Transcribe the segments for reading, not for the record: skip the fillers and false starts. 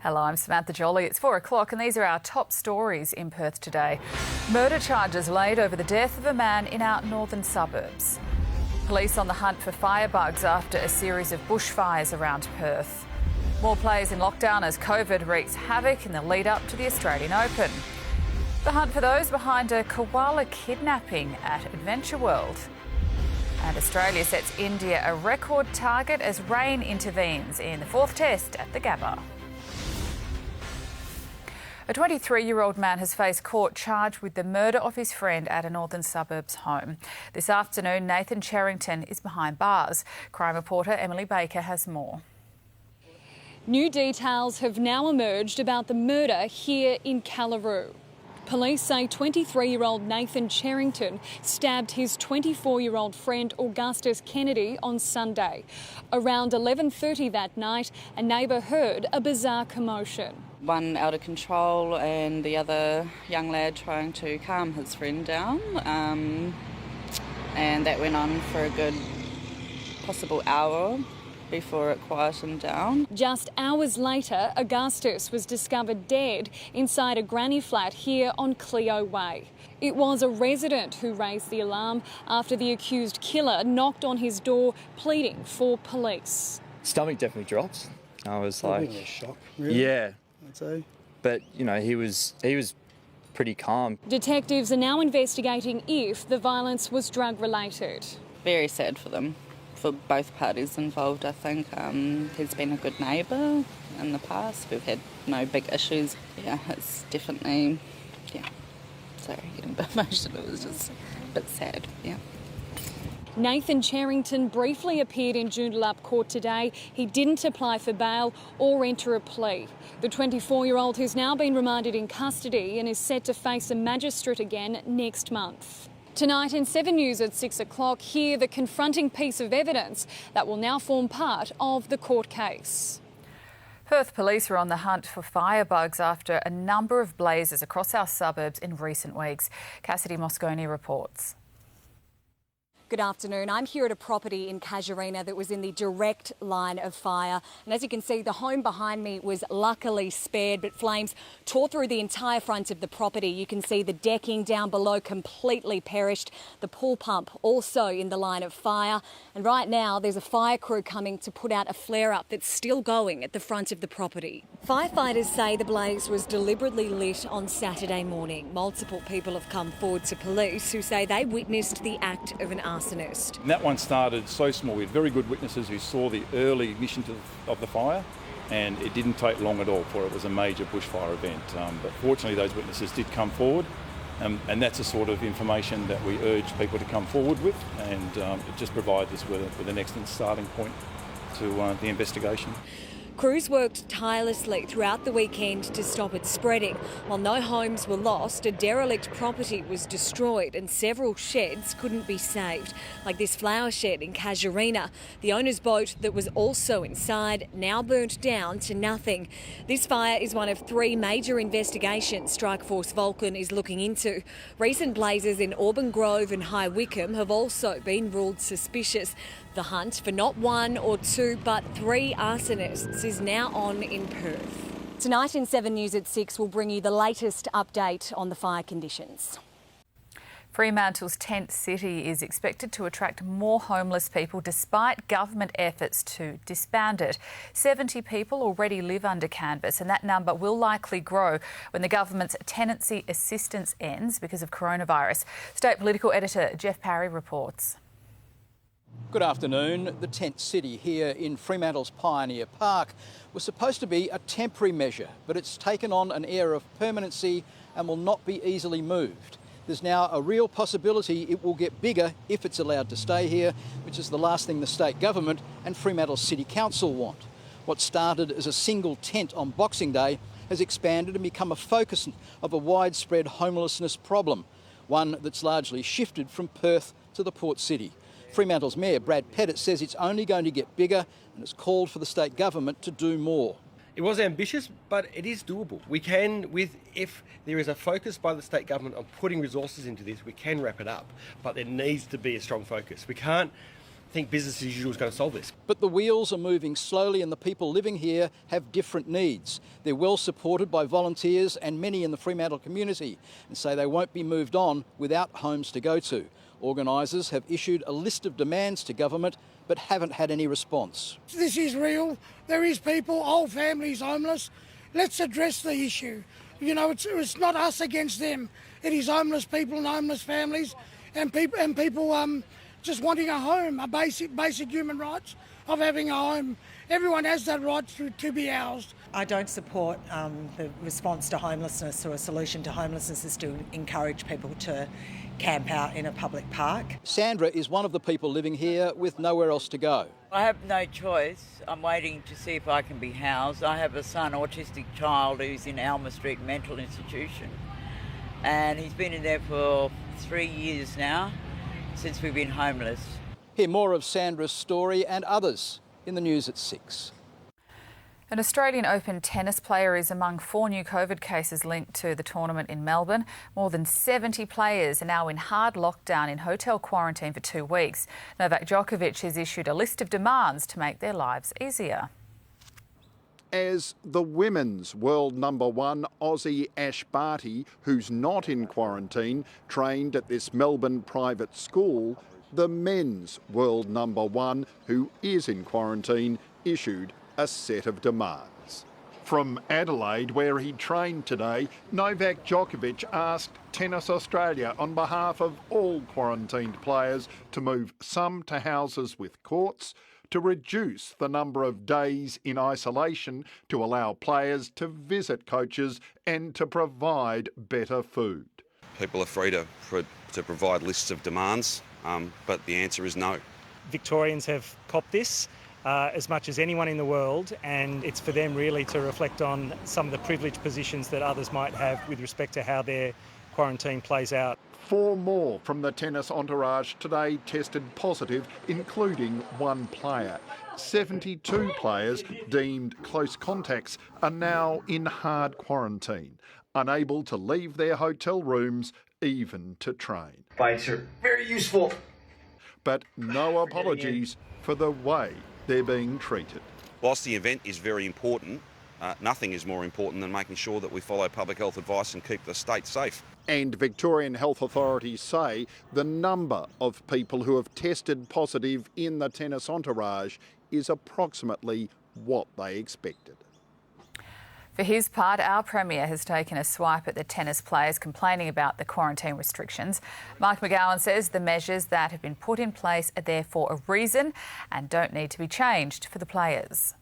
Hello, I'm Samantha Jolly. It's 4 o'clock and these are our top stories in Perth today. Murder charges laid over the death of a man in our northern suburbs. Police on the hunt for firebugs after a series of bushfires around Perth. More players in lockdown as COVID wreaks havoc in the lead up to the Australian Open. The hunt for those behind a koala kidnapping at Adventure World. And Australia sets India a record target as rain intervenes in the fourth test at the Gabba. A 23-year-old man has faced court charged with the murder of his friend at a northern suburbs home. This afternoon, Nathan Cherrington is behind bars. Crime reporter Emily Baker has more. New details have now emerged about the murder here in Callaroo. Police say 23-year-old Nathan Cherrington stabbed his 24-year-old friend Augustus Kennedy on Sunday. Around 11:30 that night, a neighbour heard a bizarre commotion. One out of control and the other young lad trying to calm his friend down, and that went on for a good possible hour before it quietened down. Just hours later, Augustus was discovered dead inside a granny flat here on Clio Way. It was a resident who raised the alarm after the accused killer knocked on his door pleading for police. Stomach definitely dropped. I was like, a shock, really. Yeah. I'd say. But, you know, he was pretty calm. Detectives are now investigating if the violence was drug-related. Very sad for them, for both parties involved, I think. He's been a good neighbour in the past. We've had no big issues. Yeah, it's definitely, sorry, getting a bit emotional. It was just a bit sad, yeah. Nathan Cherrington briefly appeared in Joondalup Court today. He didn't apply for bail or enter a plea. The 24-year-old has now been remanded in custody and is set to face a magistrate again next month. Tonight in 7 News at 6 o'clock, hear the confronting piece of evidence that will now form part of the court case. Perth police are on the hunt for firebugs after a number of blazes across our suburbs in recent weeks. Cassidy Moscone reports. Good afternoon. I'm here at a property in Casuarina that was in the direct line of fire. And as you can see, the home behind me was luckily spared, but flames tore through the entire front of the property. You can see the decking down below completely perished. The pool pump also in the line of fire. And right now, there's a fire crew coming to put out a flare-up that's still going at the front of the property. Firefighters say the blaze was deliberately lit on Saturday morning. Multiple people have come forward to police who say they witnessed the act of an arsonist. And that one started so small. We had very good witnesses who saw the early ignition of the fire, and it didn't take long at all before it was a major bushfire event. But fortunately, those witnesses did come forward, and that's the sort of information that we urge people to come forward with, and it just provides us with an excellent starting point to the investigation. Crews worked tirelessly throughout the weekend to stop it spreading. While no homes were lost, a derelict property was destroyed and several sheds couldn't be saved, like this flower shed in Casuarina. The owner's boat that was also inside now burnt down to nothing. This fire is one of 3 major investigations Strike Force Vulcan is looking into. Recent blazes in Auburn Grove and High Wycombe have also been ruled suspicious. The hunt for not 1 or 2 but 3 arsonists is now on in Perth. Tonight in 7 News at 6 we'll bring you the latest update on the fire conditions. Fremantle's tent city is expected to attract more homeless people despite government efforts to disband it. 70 people already live under canvas and that number will likely grow when the government's tenancy assistance ends because of coronavirus. State Political Editor Jeff Parry reports. Good afternoon. The tent city here in Fremantle's Pioneer Park was supposed to be a temporary measure, but it's taken on an air of permanency and will not be easily moved. There's now a real possibility it will get bigger if it's allowed to stay here, which is the last thing the state government and Fremantle City Council want. What started as a single tent on Boxing Day has expanded and become a focus of a widespread homelessness problem, one that's largely shifted from Perth to the port city. Fremantle's Mayor Brad Pettit says it's only going to get bigger and has called for the state government to do more. It was ambitious, but it is doable. We can, if there is a focus by the state government on putting resources into this, we can wrap it up. But there needs to be a strong focus. We can't think business as usual is going to solve this. But the wheels are moving slowly and the people living here have different needs. They're well supported by volunteers and many in the Fremantle community and say they won't be moved on without homes to go to. Organisers have issued a list of demands to government but haven't had any response. This is real. There is people, whole families homeless. Let's address the issue. You know, it's not us against them. It is homeless people and homeless families and people just wanting a home, a basic human rights of having a home. Everyone has that right to be housed. I don't support the response to homelessness, or a solution to homelessness is to encourage people to camp out in a public park. Sandra is one of the people living here with nowhere else to go. I have no choice. I'm waiting to see if I can be housed. I have a son, autistic child, who's in Alma Street Mental Institution, and he's been in there for 3 years now, since we've been homeless. Hear more of Sandra's story and others in the news at 6. An Australian Open tennis player is among 4 new COVID cases linked to the tournament in Melbourne. More than 70 players are now in hard lockdown in hotel quarantine for 2 weeks. Novak Djokovic has issued a list of demands to make their lives easier. As the women's world number 1 Aussie Ash Barty, who's not in quarantine, trained at this Melbourne private school, the men's world number 1, who is in quarantine, issued a set of demands. From Adelaide, where he trained today, Novak Djokovic asked Tennis Australia on behalf of all quarantined players to move some to houses with courts, to reduce the number of days in isolation, to allow players to visit coaches and to provide better food. People are free to provide lists of demands, but the answer is no. Victorians have copped this as much as anyone in the world, and it's for them really to reflect on some of the privileged positions that others might have with respect to how their quarantine plays out. 4 more from the tennis entourage today tested positive, including 1 player. 72 players deemed close contacts are now in hard quarantine, unable to leave their hotel rooms, even to train. Bikes are very useful. But no apologies for the way they're being treated. Whilst the event is very important, nothing is more important than making sure that we follow public health advice and keep the state safe. And Victorian health authorities say the number of people who have tested positive in the tennis entourage is approximately what they expected. For his part, our Premier has taken a swipe at the tennis players complaining about the quarantine restrictions. Mark McGowan says the measures that have been put in place are there for a reason and don't need to be changed for the players.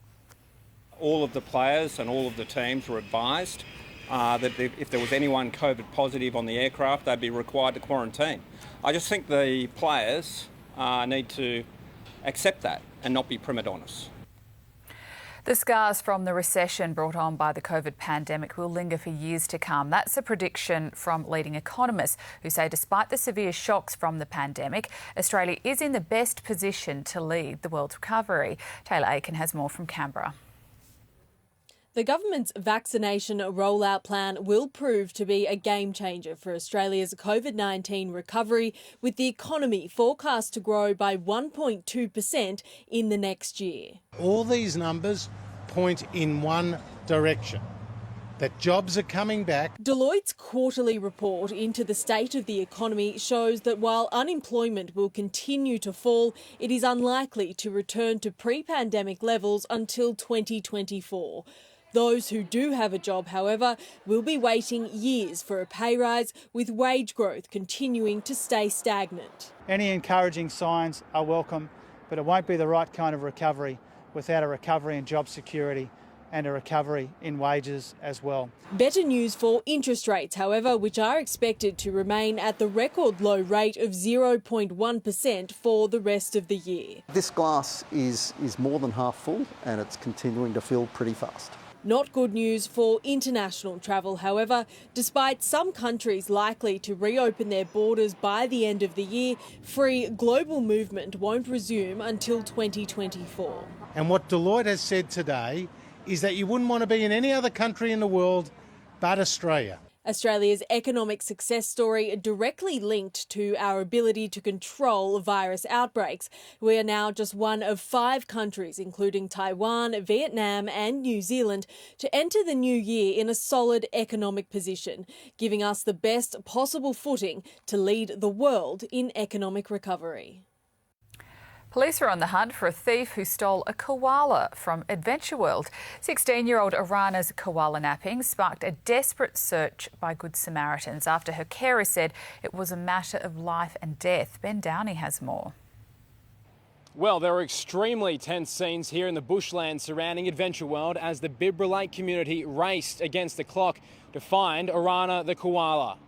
All of the players and all of the teams were advised that if there was anyone COVID positive on the aircraft, they'd be required to quarantine. I just think the players need to accept that and not be prima donnas. The scars from the recession brought on by the COVID pandemic will linger for years to come. That's a prediction from leading economists who say despite the severe shocks from the pandemic, Australia is in the best position to lead the world's recovery. Taylor Aiken has more from Canberra. The government's vaccination rollout plan will prove to be a game changer for Australia's COVID-19 recovery, with the economy forecast to grow by 1.2% in the next year. All these numbers point in one direction, that jobs are coming back. Deloitte's quarterly report into the state of the economy shows that while unemployment will continue to fall, it is unlikely to return to pre-pandemic levels until 2024. Those who do have a job, however, will be waiting years for a pay rise, with wage growth continuing to stay stagnant. Any encouraging signs are welcome, but it won't be the right kind of recovery without a recovery in job security and a recovery in wages as well. Better news for interest rates, however, which are expected to remain at the record low rate of 0.1% for the rest of the year. This glass is more than half full and it's continuing to fill pretty fast. Not good news for international travel, however. Despite some countries likely to reopen their borders by the end of the year, free global movement won't resume until 2024. And what Deloitte has said today is that you wouldn't want to be in any other country in the world but Australia. Australia's economic success story directly linked to our ability to control virus outbreaks. We are now just one of 5 countries, including Taiwan, Vietnam and New Zealand, to enter the new year in a solid economic position, giving us the best possible footing to lead the world in economic recovery. Police are on the hunt for a thief who stole a koala from Adventure World. 16-year-old Arana's koala napping sparked a desperate search by Good Samaritans after her carer said it was a matter of life and death. Ben Downey has more. Well, there are extremely tense scenes here in the bushland surrounding Adventure World as the Bibra Lake community raced against the clock to find Arana the koala.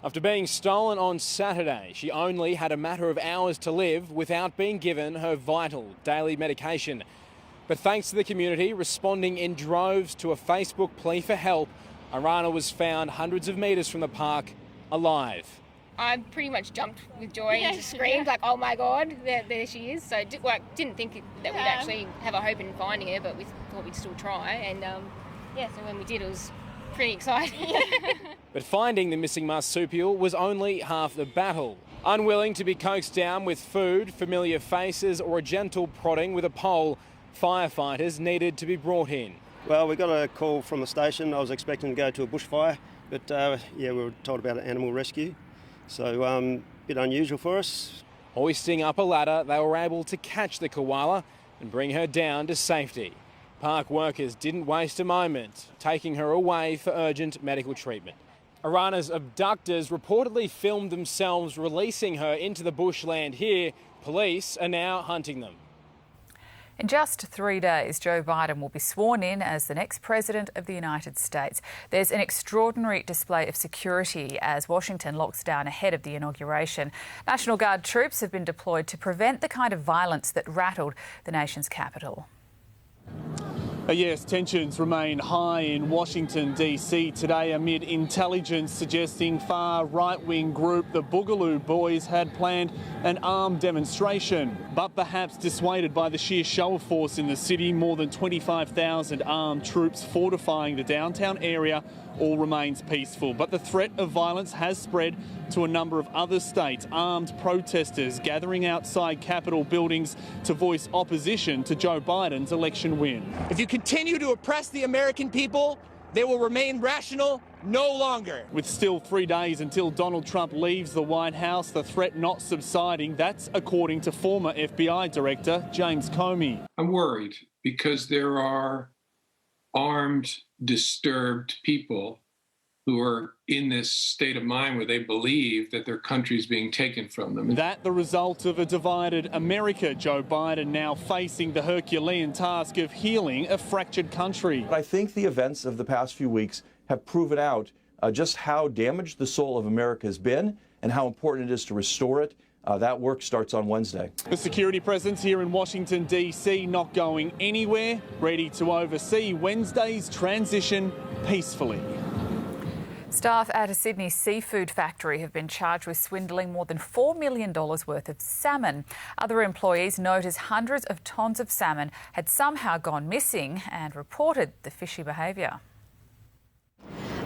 After being stolen on Saturday, she only had a matter of hours to live without being given her vital daily medication. But thanks to the community responding in droves to a Facebook plea for help, Arana was found hundreds of metres from the park, alive. I pretty much jumped with joy and just screamed like, oh my God, there she is. So didn't think that we'd actually have a hope in finding her, but we thought we'd still try. And so when we did, it was pretty exciting. But finding the missing marsupial was only half the battle. Unwilling to be coaxed down with food, familiar faces or a gentle prodding with a pole, firefighters needed to be brought in. Well, we got a call from the station. I was expecting to go to a bushfire, but we were told about an animal rescue. So a bit unusual for us. Hoisting up a ladder, they were able to catch the koala and bring her down to safety. Park workers didn't waste a moment, taking her away for urgent medical treatment. Arana's abductors reportedly filmed themselves releasing her into the bushland here. Police are now hunting them. In just 3 days, Joe Biden will be sworn in as the next President of the United States. There's an extraordinary display of security as Washington locks down ahead of the inauguration. National Guard troops have been deployed to prevent the kind of violence that rattled the nation's capital. Yes, tensions remain high in Washington, D.C. today amid intelligence suggesting far right-wing group the Boogaloo Boys had planned an armed demonstration. But perhaps dissuaded by the sheer show of force in the city, more than 25,000 armed troops fortifying the downtown area all remains peaceful. But the threat of violence has spread to a number of other states. Armed protesters gathering outside Capitol buildings to voice opposition to Joe Biden's election win. If you continue to oppress the American people, they will remain rational no longer. With still 3 days until Donald Trump leaves the White House, the threat not subsiding. That's according to former FBI Director James Comey. I'm worried because there are armed, disturbed people who are in this state of mind where they believe that their country is being taken from them. That the result of a divided America. Joe Biden now facing the Herculean task of healing a fractured country. I think the events of the past few weeks have proven out just how damaged the soul of America has been and how important it is to restore it. That work starts on Wednesday. The security presence here in Washington, D.C. not going anywhere, ready to oversee Wednesday's transition peacefully. Staff at a Sydney seafood factory have been charged with swindling more than $4 million worth of salmon. Other employees noticed hundreds of tonnes of salmon had somehow gone missing and reported the fishy behaviour.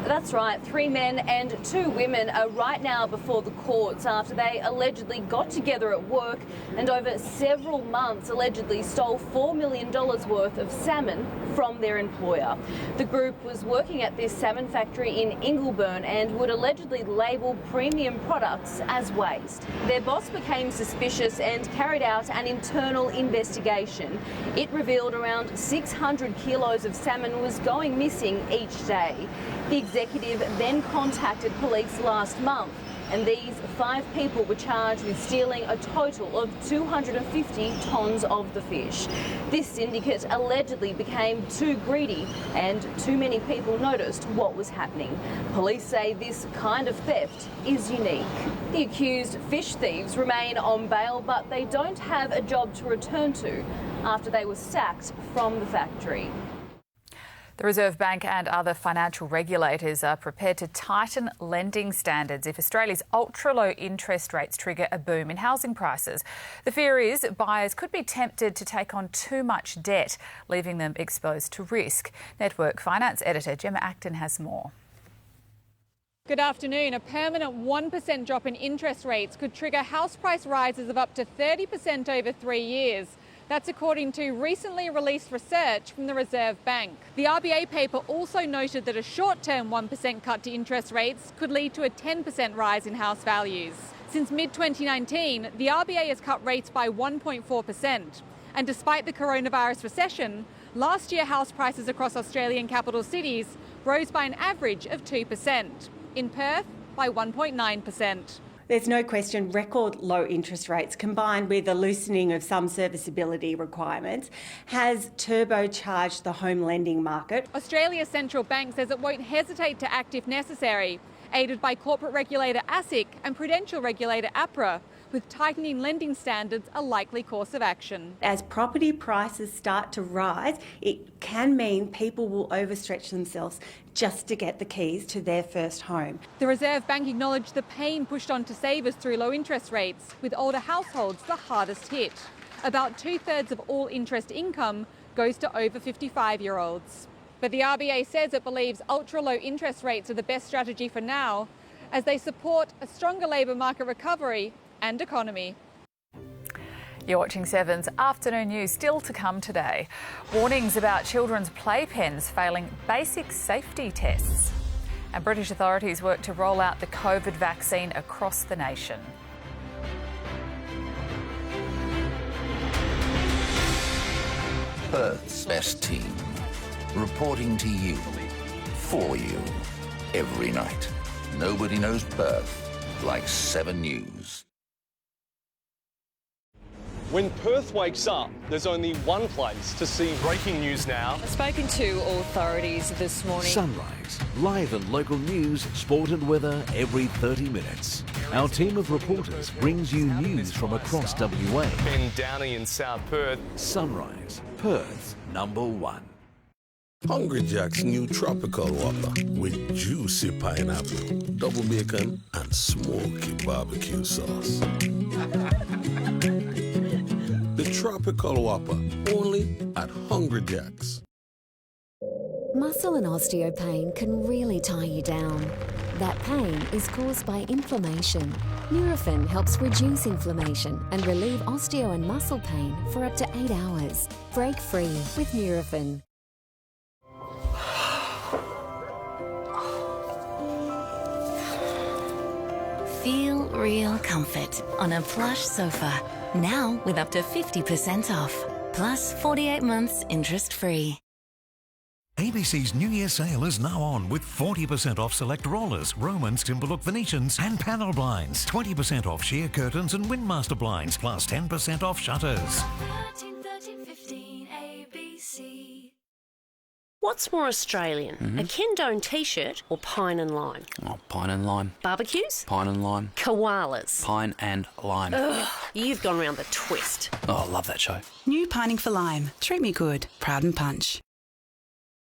That's right, 3 men and 2 women are right now before the courts after they allegedly got together at work and over several months allegedly stole $4 million worth of salmon from their employer. The group was working at this salmon factory in Ingleburn and would allegedly label premium products as waste. Their boss became suspicious and carried out an internal investigation. It revealed around 600 kilos of salmon was going missing each day. The executive then contacted police last month, and these 5 people were charged with stealing a total of 250 tonnes of the fish. This syndicate allegedly became too greedy and too many people noticed what was happening. Police say this kind of theft is unique. The accused fish thieves remain on bail, but they don't have a job to return to after they were sacked from the factory. The Reserve Bank and other financial regulators are prepared to tighten lending standards if Australia's ultra-low interest rates trigger a boom in housing prices. The fear is buyers could be tempted to take on too much debt, leaving them exposed to risk. Network Finance Editor Gemma Acton has more. Good afternoon. A permanent 1% drop in interest rates could trigger house price rises of up to 30% over 3 years. That's according to recently released research from the Reserve Bank. The RBA paper also noted that a short-term 1% cut to interest rates could lead to a 10% rise in house values. Since mid-2019, the RBA has cut rates by 1.4%. And despite the coronavirus recession, last year house prices across Australian capital cities rose by an average of 2%. In Perth, by 1.9%. There's no question record low interest rates combined with a loosening of some serviceability requirements has turbocharged the home lending market. Australia's central bank says it won't hesitate to act if necessary, aided by corporate regulator ASIC and prudential regulator APRA, with tightening lending standards a likely course of action. As property prices start to rise, it can mean people will overstretch themselves just to get the keys to their first home. The Reserve Bank acknowledged the pain pushed onto savers through low interest rates, with older households the hardest hit. About 2/3 of all interest income goes to over 55-year-olds. But the RBA says it believes ultra-low interest rates are the best strategy for now, as they support a stronger labour market recovery and economy. You're watching Seven's afternoon news. Still to come today. Warnings about children's playpens failing basic safety tests. And British authorities work to roll out the COVID vaccine across the nation. Perth's best team, reporting to you, for you, every night. Nobody knows Perth like 7 News. When Perth wakes up, there's only one place to see breaking news now. I've spoken to authorities this morning. Sunrise, live and local news, sport and weather every 30 minutes. Our team of reporters brings you news from across WA. Ben Downey in South Perth. Sunrise, Perth's #1. Hungry Jack's new tropical Whopper with juicy pineapple, double bacon and smoky barbecue sauce. The Tropical Whopper, only at Hungry Jack's. Muscle and osteopain can really tie you down. That pain is caused by inflammation. Nurofen helps reduce inflammation and relieve osteo and muscle pain for up to 8 hours. Break free with Nurofen. Feel real comfort on a plush sofa. Now with up to 50% off. Plus 48 months interest-free. ABC's New Year sale is now on with 40% off select rollers, Romans, Timberlook Venetians and panel blinds. 20% off sheer curtains and Windmaster blinds, plus 10% off shutters. 13, ABC. What's more Australian, a Kendone t-shirt or pine and lime? Oh, pine and lime. Barbecues? Pine and lime. Koalas? Pine and lime. Ugh, you've gone round the twist. Oh, I love that show. New Pining for Lime. Treat me good. Proud and Punch.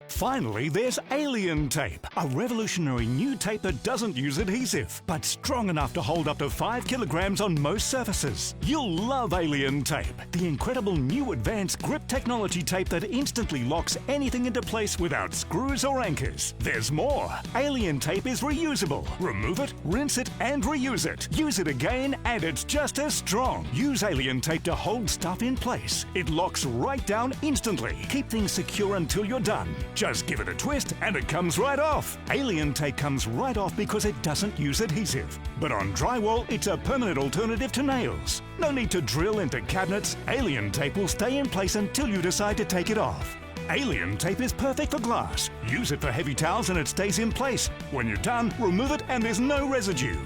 Finally, there's Alien Tape, a revolutionary new tape that doesn't use adhesive, but strong enough to hold up to 5 kilograms on most surfaces. You'll love Alien Tape, the incredible new advanced grip technology tape that instantly locks anything into place without screws or anchors. There's more. Alien Tape is reusable. Remove it, rinse it, and reuse it. Use it again, and it's just as strong. Use Alien Tape to hold stuff in place. It locks right down instantly. Keep things secure until you're done. Just give it a twist and it comes right off. Alien Tape comes right off because it doesn't use adhesive. But on drywall, it's a permanent alternative to nails. No need to drill into cabinets. Alien Tape will stay in place until you decide to take it off. Alien Tape is perfect for glass. Use it for heavy towels and it stays in place. When you're done, remove it and there's no residue.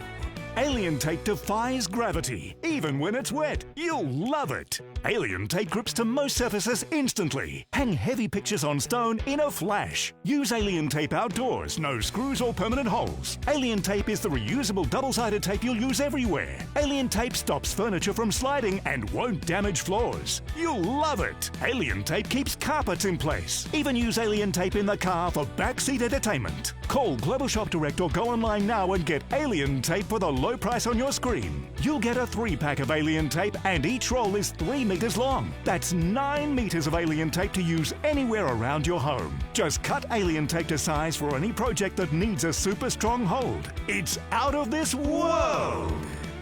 Alien Tape defies gravity, even when it's wet. You'll love it. Alien Tape grips to most surfaces instantly. Hang heavy pictures on stone in a flash. Use Alien Tape outdoors, no screws or permanent holes. Alien Tape is the reusable double-sided tape you'll use everywhere. Alien Tape stops furniture from sliding and won't damage floors. You'll love it. Alien Tape keeps carpets in place. Even use Alien Tape in the car for backseat entertainment. Call Global Shop Direct or go online now and get Alien Tape for the low price on your screen. You'll get a 3-pack of alien tape and each roll is 3 metres long. That's 9 metres of alien tape to use anywhere around your home. Just cut alien tape to size for any project that needs a super strong hold. It's out of this world!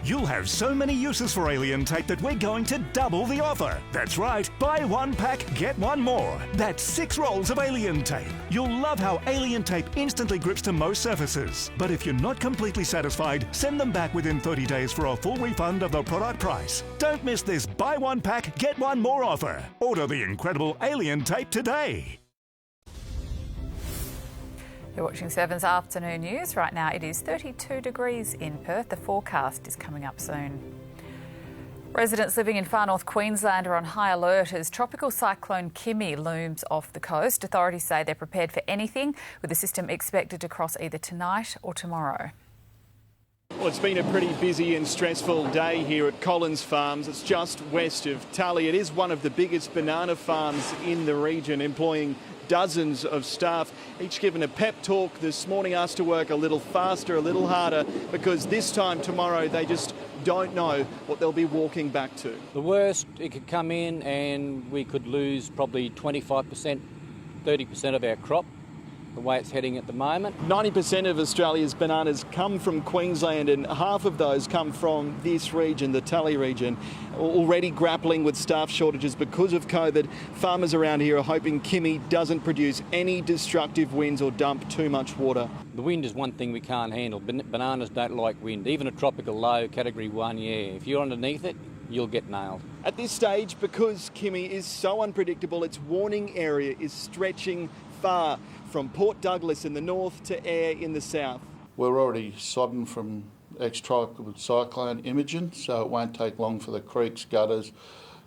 You'll have so many uses for alien tape that we're going to double the offer. That's right, buy 1 pack, get 1 more. That's 6 rolls of alien tape. You'll love how alien tape instantly grips to most surfaces. But if you're not completely satisfied, send them back within 30 days for a full refund of the product price. Don't miss this buy 1 pack, get 1 more offer. Order the incredible alien tape today. You're watching 7's afternoon news. Right now it is 32 degrees in Perth. The forecast is coming up soon. Residents living in far north Queensland are on high alert as tropical cyclone Kimi looms off the coast. Authorities say they're prepared for anything, with the system expected to cross either tonight or tomorrow. Well, it's been a pretty busy and stressful day here at Collins Farms. It's just west of Tully. It is one of the biggest banana farms in the region, employing dozens of staff, each given a pep talk this morning, asked to work a little faster, a little harder, because this time tomorrow they just don't know what they'll be walking back to. The worst, it could come in and we could lose probably 25%, 30% of our crop, the way it's heading at the moment. 90% of Australia's bananas come from Queensland, and half of those come from this region, the Tully region. Already grappling with staff shortages because of COVID, farmers around here are hoping Kimi doesn't produce any destructive winds or dump too much water. The wind is one thing we can't handle. Bananas don't like wind. Even a tropical low, category 1, yeah. If you're underneath it, you'll get nailed. At this stage, because Kimi is so unpredictable, its warning area is stretching far, from Port Douglas in the north to Ayr in the south. We're already sodden from ex-tropical cyclone Imogen, so it won't take long for the creeks, gutters,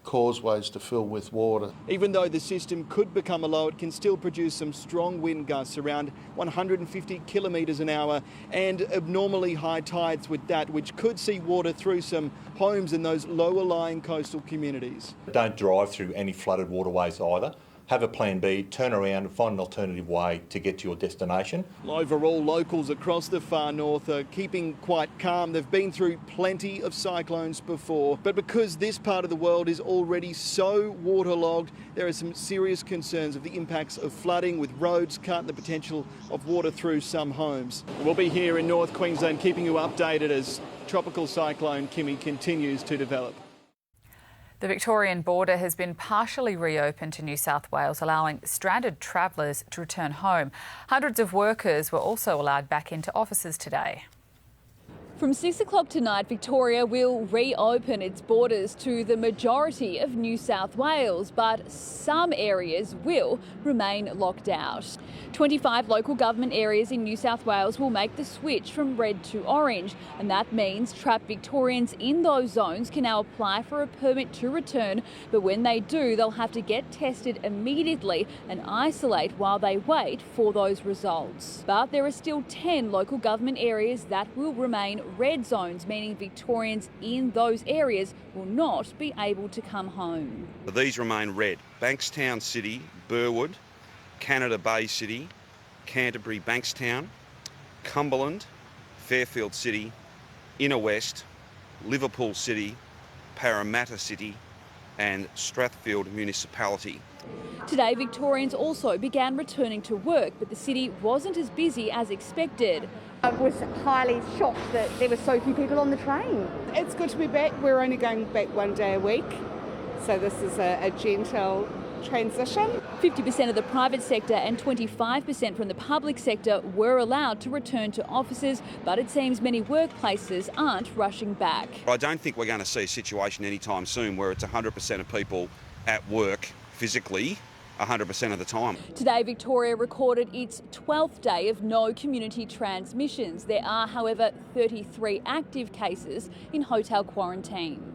causeways to fill with water. Even though the system could become a low, it can still produce some strong wind gusts around 150 kilometres an hour and abnormally high tides with that, which could see water through some homes in those lower lying coastal communities. Don't drive through any flooded waterways either. Have a plan B, turn around and find an alternative way to get to your destination. Overall, locals across the far north are keeping quite calm. They've been through plenty of cyclones before, but because this part of the world is already so waterlogged, there are some serious concerns of the impacts of flooding, with roads cut and the potential of water through some homes. We'll be here in North Queensland keeping you updated as tropical cyclone Kimi continues to develop. The Victorian border has been partially reopened to New South Wales, allowing stranded travellers to return home. Hundreds of workers were also allowed back into offices today. From 6 o'clock tonight, Victoria will reopen its borders to the majority of New South Wales, but some areas will remain locked out. 25 local government areas in New South Wales will make the switch from red to orange, and that means trapped Victorians in those zones can now apply for a permit to return, but when they do, they'll have to get tested immediately and isolate while they wait for those results. But there are still 10 local government areas that will remain red zones, meaning Victorians in those areas will not be able to come home. These remain red. Bankstown City, Burwood, Canada Bay City, Canterbury Bankstown, Cumberland, Fairfield City, Inner West, Liverpool City, Parramatta City and Strathfield Municipality. Today, Victorians also began returning to work, but the city wasn't as busy as expected. I was highly shocked that there were so few people on the train. It's good to be back. We're only going back 1 day a week, so this is a gentle transition. 50% of the private sector and 25% from the public sector were allowed to return to offices, but it seems many workplaces aren't rushing back. I don't think we're going to see a situation anytime soon where it's 100% of people at work physically 100% of the time. Today, Victoria recorded its 12th day of no community transmissions. There are, however, 33 active cases in hotel quarantine.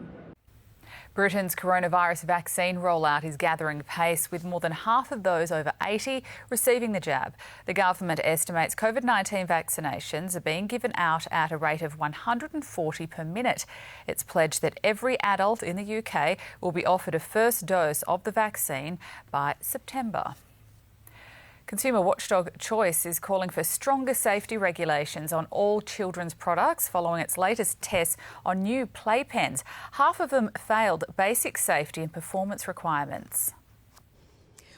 Britain's coronavirus vaccine rollout is gathering pace, with more than half of those over 80 receiving the jab. The government estimates COVID-19 vaccinations are being given out at a rate of 140 per minute. It's pledged that every adult in the UK will be offered a first dose of the vaccine by September. Consumer watchdog Choice is calling for stronger safety regulations on all children's products following its latest tests on new playpens. Half of them failed basic safety and performance requirements.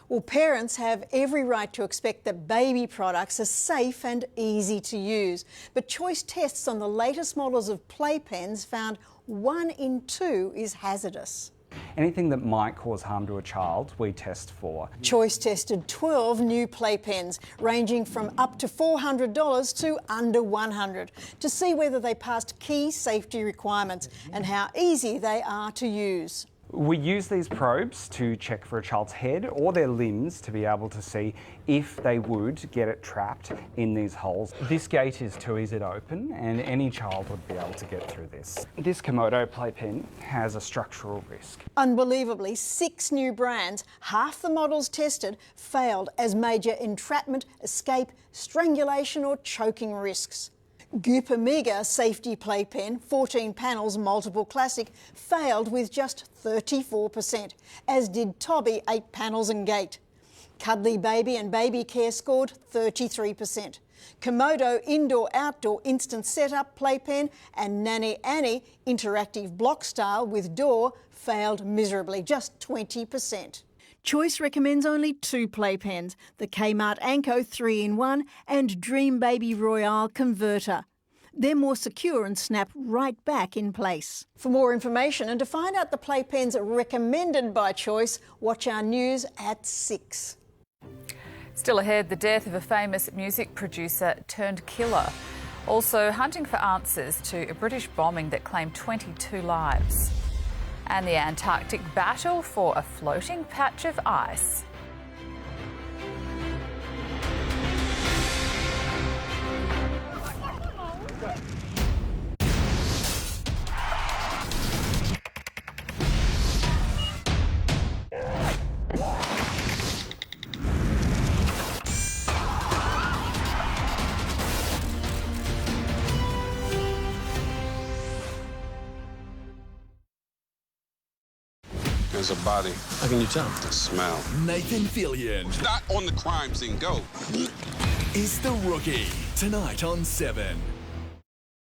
Well, parents have every right to expect that baby products are safe and easy to use. But Choice tests on the latest models of playpens found 1 in 2 is hazardous. Anything that might cause harm to a child, we test for. Choice tested 12 new playpens, ranging from up to $400 to under $100, to see whether they passed key safety requirements and how easy they are to use. We use these probes to check for a child's head or their limbs to be able to see if they would get it trapped in these holes. This gate is too easy to open and any child would be able to get through this. This Komodo playpen has a structural risk. Unbelievably, 6 new brands, half the models tested, failed as major entrapment, escape, strangulation or choking risks. Gooper Mega safety playpen, 14 panels, multiple classic, failed with just 34%, as did Tobby 8 panels and gate. Cuddly Baby and Baby Care scored 33%. Komodo indoor-outdoor instant setup playpen and Nanny Annie interactive block style with door failed miserably, just 20%. Choice recommends only 2 playpens, the Kmart Anko 3-in-1 and Dream Baby Royale Converter. They're more secure and snap right back in place. For more information and to find out the playpens recommended by Choice, watch our news at 6. Still ahead, the death of a famous music producer turned killer. Also hunting for answers to a British bombing that claimed 22 lives. And the Antarctic battle for a floating patch of ice. There's a body. How can you tell? The smell. Nathan Fillion. Not on the crime scene. Go. Is the Rookie. Tonight on 7.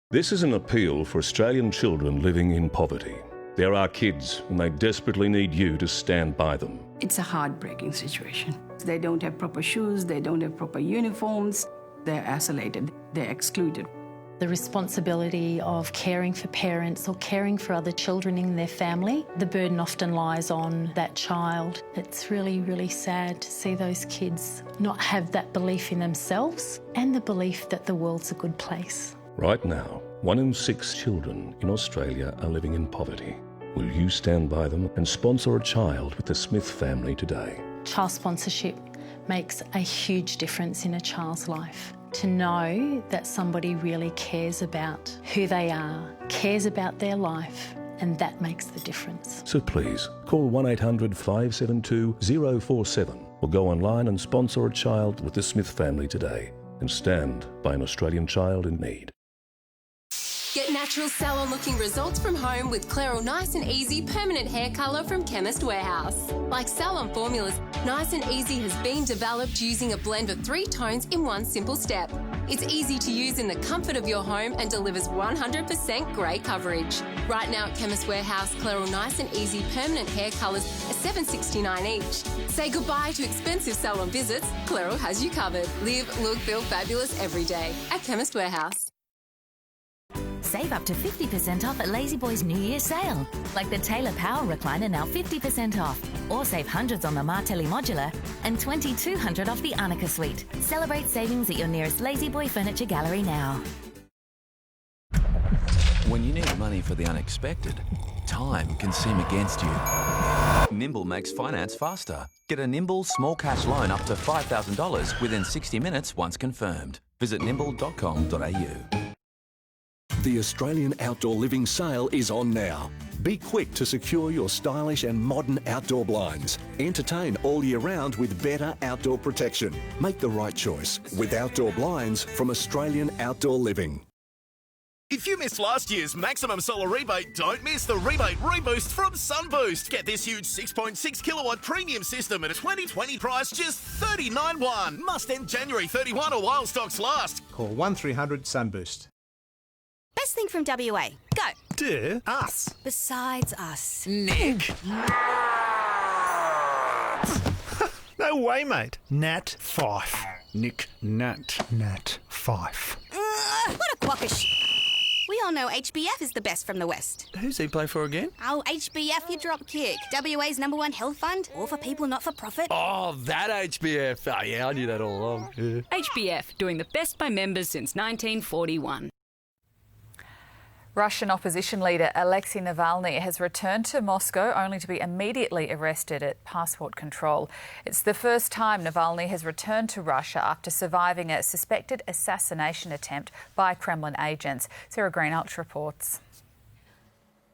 This is an appeal for Australian children living in poverty. They're our kids, and they desperately need you to stand by them. It's a heartbreaking situation. They don't have proper shoes, they don't have proper uniforms, they're isolated, they're excluded. The responsibility of caring for parents or caring for other children in their family, the burden often lies on that child. It's really, really sad to see those kids not have that belief in themselves and the belief that the world's a good place. Right now, 1 in 6 children in Australia are living in poverty. Will you stand by them and sponsor a child with the Smith family today? Child sponsorship makes a huge difference in a child's life. To know that somebody really cares about who they are, cares about their life, and that makes the difference. So please, call 1800 572 047 or go online and sponsor a child with the Smith family today and stand by an Australian child in need. Get natural salon-looking results from home with Clairol Nice and Easy Permanent Hair Colour from Chemist Warehouse. Like salon formulas, Nice and Easy has been developed using a blend of 3 tones in one simple step. It's easy to use in the comfort of your home and delivers 100% grey coverage. Right now at Chemist Warehouse, Clairol Nice and Easy Permanent Hair Colours are $7.69 each. Say goodbye to expensive salon visits. Clairol has you covered. Live, look, feel fabulous every day at Chemist Warehouse. Save up to 50% off at Lazy Boy's New Year sale. Like the Taylor Power Recliner now 50% off. Or save hundreds on the Martelli Modular and $2,200 off the Arnica Suite. Celebrate savings at your nearest Lazy Boy Furniture Gallery now. When you need money for the unexpected, time can seem against you. Nimble makes finance faster. Get a Nimble small cash loan up to $5,000 within 60 minutes once confirmed. Visit nimble.com.au. The Australian Outdoor Living Sale is on now. Be quick to secure your stylish and modern outdoor blinds. Entertain all year round with better outdoor protection. Make the right choice with outdoor blinds from Australian Outdoor Living. If you missed last year's maximum solar rebate, don't miss the rebate reboost from Sunboost. Get this huge 6.6 kilowatt premium system at a 2020 price just $39.1. Must end January 31 or while stocks last. Call 1300 Sunboost. Best thing from WA. Go. Dear us. Besides us. Nick. No way, mate. Nat Fife. Nick Nat. Nat Fife. What a quack of shit. We all know HBF is the best from the West. Who's he play for again? Oh, HBF, you drop kick. WA's #1 health fund, all for people not for profit. Oh, that HBF. Oh, yeah, I knew that all along. Yeah. HBF, doing the best by members since 1941. Russian opposition leader Alexei Navalny has returned to Moscow only to be immediately arrested at passport control. It's the first time Navalny has returned to Russia after surviving a suspected assassination attempt by Kremlin agents. Sarah Greenhalgh reports.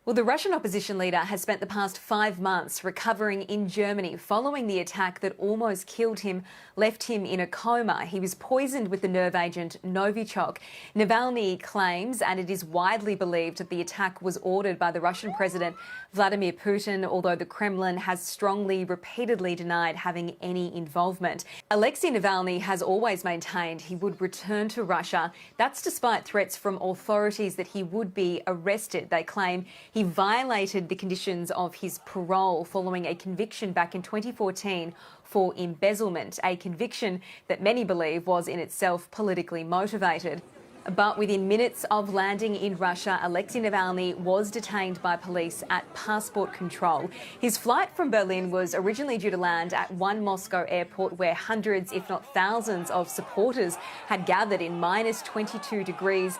Well, the Russian opposition leader has spent the past 5 months recovering in Germany following the attack that almost killed him, left him in a coma. He was poisoned with the nerve agent Novichok. Navalny claims, and it is widely believed, that the attack was ordered by the Russian President Vladimir Putin, although the Kremlin has strongly, repeatedly denied having any involvement. Alexei Navalny has always maintained he would return to Russia. That's despite threats from authorities that he would be arrested. They claim he violated the conditions of his parole following a conviction back in 2014 for embezzlement, a conviction that many believe was in itself politically motivated. But within minutes of landing in Russia, Alexei Navalny was detained by police at passport control. His flight from Berlin was originally due to land at one Moscow airport where hundreds, if not thousands, of supporters had gathered in minus 22 degrees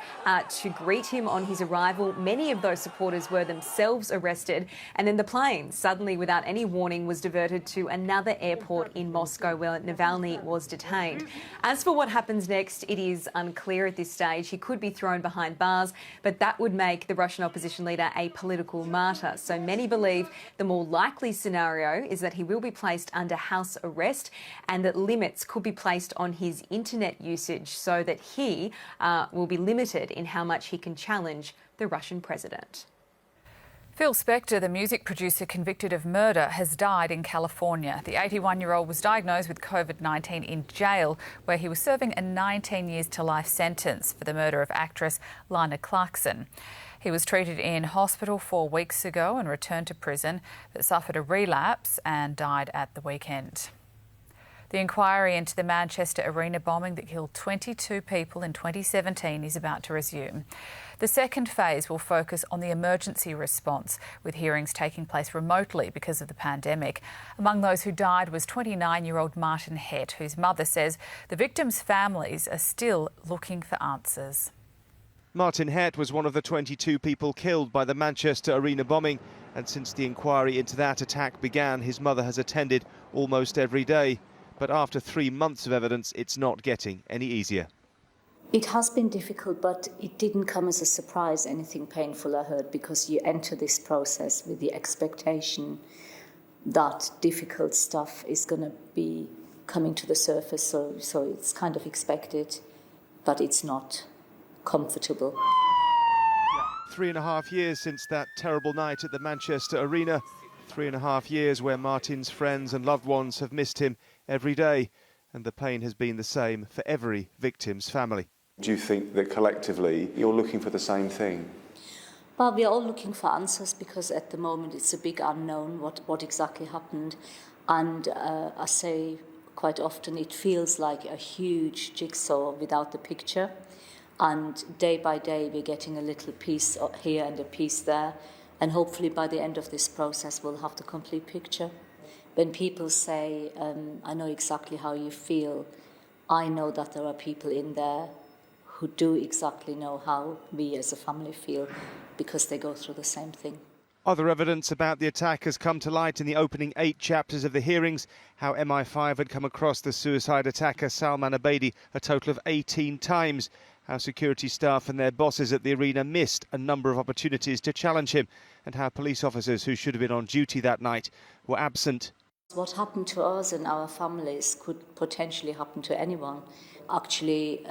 to greet him on his arrival. Many of those supporters were themselves arrested, and then the plane, suddenly without any warning, was diverted to another airport in Moscow where Navalny was detained. As for what happens next, it is unclear at this stage. He could be thrown behind bars, but that would make the Russian opposition leader a political martyr. So many believe the more likely scenario is that he will be placed under house arrest and that limits could be placed on his internet usage so that he will be limited in how much he can challenge the Russian president. Phil Spector, the music producer convicted of murder, has died in California. The 81-year-old was diagnosed with COVID-19 in jail, where he was serving a 19 years to life sentence for the murder of actress Lana Clarkson. He was treated in hospital 4 weeks ago and returned to prison, but suffered a relapse and died at the weekend. The inquiry into the Manchester Arena bombing that killed 22 people in 2017 is about to resume. The second phase will focus on the emergency response, with hearings taking place remotely because of the pandemic. Among those who died was 29-year-old Martin Hett, whose mother says the victims' families are still looking for answers. Martin Hett was one of the 22 people killed by the Manchester Arena bombing, and since the inquiry into that attack began, his mother has attended almost every day. But after 3 months of evidence, it's not getting any easier. It has been difficult, but it didn't come as a surprise, anything painful I heard, because you enter this process with the expectation that difficult stuff is going to be coming to the surface, so it's kind of expected, but it's not comfortable. 3.5 years since that terrible night at the Manchester Arena. 3.5 years where Martin's friends and loved ones have missed him every day, and the pain has been the same for every victim's family. Do you think that collectively you're looking for the same thing? Well, we are all looking for answers because at the moment it's a big unknown what exactly happened, and I say quite often it feels like a huge jigsaw without the picture, and day by day we're getting a little piece here and a piece there, and hopefully by the end of this process we'll have the complete picture. When people say, I know exactly how you feel, I know that there are people in there who do exactly know how we as a family feel because they go through the same thing. Other evidence about the attack has come to light in the opening 8 chapters of the hearings. How MI5 had come across the suicide attacker Salman Abedi a total of 18 times. How security staff and their bosses at the arena missed a number of opportunities to challenge him. And how police officers who should have been on duty that night were absent. What happened to us and our families could potentially happen to anyone. Actually,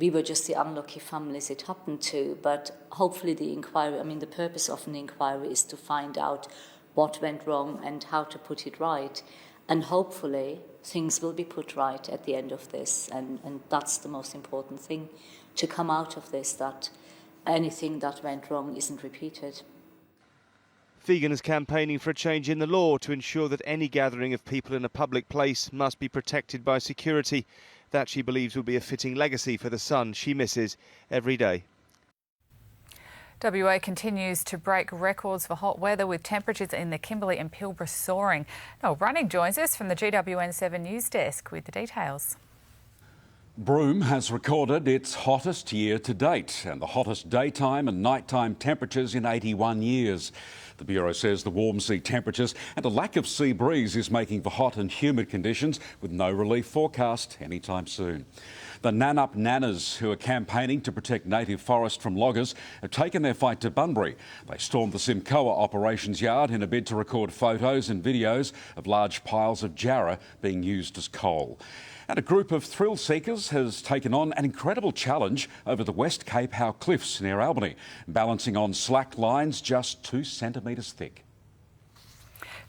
we were just the unlucky families it happened to. But hopefully the inquiry, the purpose of an inquiry is to find out what went wrong and how to put it right. And hopefully things will be put right at the end of this. And that's the most important thing, to come out of this, that anything that went wrong isn't repeated. Fegan is campaigning for a change in the law to ensure that any gathering of people in a public place must be protected by security. That, she believes, will be a fitting legacy for the son she misses every day. WA continues to break records for hot weather, with temperatures in the Kimberley and Pilbara soaring. Noel Running joins us from the GWN7 News Desk with the details. Broome has recorded its hottest year to date and the hottest daytime and nighttime temperatures in 81 years. The Bureau says the warm sea temperatures and a lack of sea breeze is making for hot and humid conditions, with no relief forecast anytime soon. The Nannup Nanas, who are campaigning to protect native forest from loggers, have taken their fight to Bunbury. They stormed the Simcoa operations yard in a bid to record photos and videos of large piles of jarrah being used as coal. And a group of thrill seekers has taken on an incredible challenge over the West Cape Howe Cliffs near Albany, balancing on slack lines just 2 centimetres thick.